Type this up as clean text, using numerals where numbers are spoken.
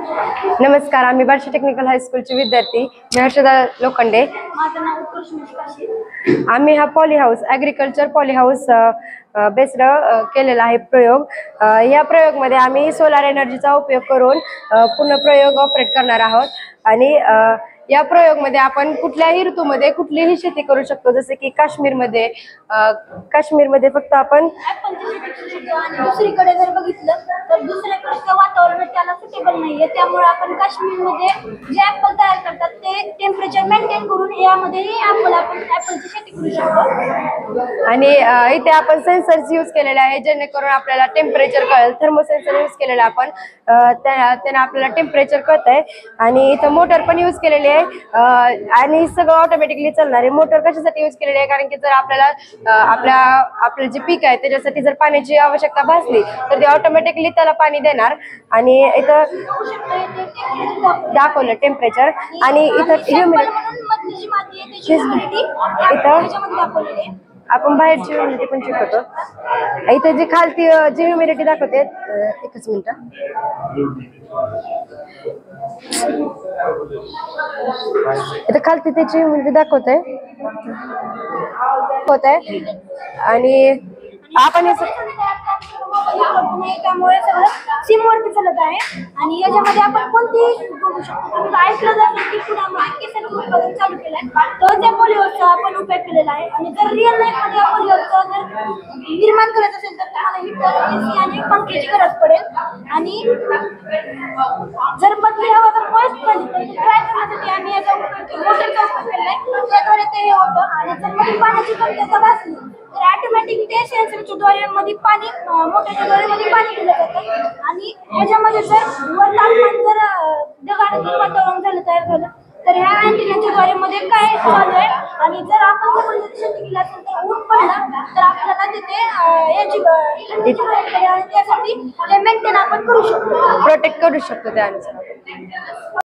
नमस्कार, आम्ही बार्शी टेक्निकल हायस्कूलचे विद्यार्थी मी हर्षदा लोखंडे. माझं नाव उत्कर्ष मिश्काशी. आम्ही हा poly house agriculture poly house based केलेला आहे प्रयोग. या प्रयोगमध्ये आम्ही सोलार एनर्जीचा उपयोग करून पूर्ण प्रयोग ऑपरेट करणार आहोत. आणि या प्रयोगमध्ये आपण कुठल्याही ऋतूमध्ये कुठलीही शेती करू शकतो. जसे की काश्मीरमध्ये फक्त आपण आणि दुसरीकडे जर बघितलं तर दुसऱ्याकडचं वातावरण त्याला सुटेबल नाहीये. त्यामुळे आपण काश्मीरमध्ये जे ऍपल तयार करतात ते टेम्परेचर मेंटेन करून यामध्येही आपण ऍपलची शेती करू शकतो. आणि इथे आपण सेन्सर्स यूज केलेले आहे जेणेकरून आपल्याला टेम्परेचर कळेल. थर्मोसेन्सर यूज केलेला आपण, त्याने आपल्याला टेम्परेचर कळतंय. आणि इथं मोटर पण यूज केलेली आहे आणि सगळं ऑटोमॅटिकली चालणार आहे. मोटर कशासाठी यूज केलेली आहे? कारण की जर आपल्याला आपलं जे पीक आहे त्याच्यासाठी जर पाण्याची आवश्यकता भासली तर ते ऑटोमॅटिकली त्याला पाणी देणार. आणि इथं दाखवलं टेम्परेचर आणि इथं आपण बाहेरची ह्युमिडिटी पण चेक करतो. इथं जी खालती जी ह्युमिडिटी दाखवते, एकच मिनिट, इथं खालती त्याची ह्युमिडिटी दाखवते आणि आपण त्यामुळे सगळं सिम वरती चालत आहे. आणि याच्यामध्ये आपण कोणती बघू शकतो. तुम्ही ऐकलं जातं की पुण्यामध्ये किसन उत्पादन चालू केलंय, तर त्या पॉलिओचा आपण उपयोग केलेला आहे. आणि जर रिअल लाईफ मध्ये पॉलिओचा जर निर्माण करायचं असेल तर तुम्हाला हीटर, एसी आणि पंख्याची गरज पडेल. आणि जर बदली हवा जर मॉइस्ट झाली तर ड्राय करण्यासाठी आम्ही याचा मोटरचा उपयोग केलाय. त्याद्वारे ते होतं. आणि जर मध्ये पाण्याची कमतरता भासली तर ऑटोमॅटिक ते सेन्सरच्या द्वारे मध्ये पाणी मोटरच्या द्वारे मध्ये पाणी दिलं जातं. आणि ह्याच्यामध्ये जर वर तापमान जर ढगाळ वातावरण झालं तयार झालं तर ह्या अँटिनाच्या द्वारे मध्ये काय चालू आहे. आणि जर आपण शेती केली असेल तर ऊन पडला तर आपल्याला तिथे याची त्यासाठी ते मेंटेन आपण करू शकतो, प्रोटेक्ट करू शकतो त्यानुसार.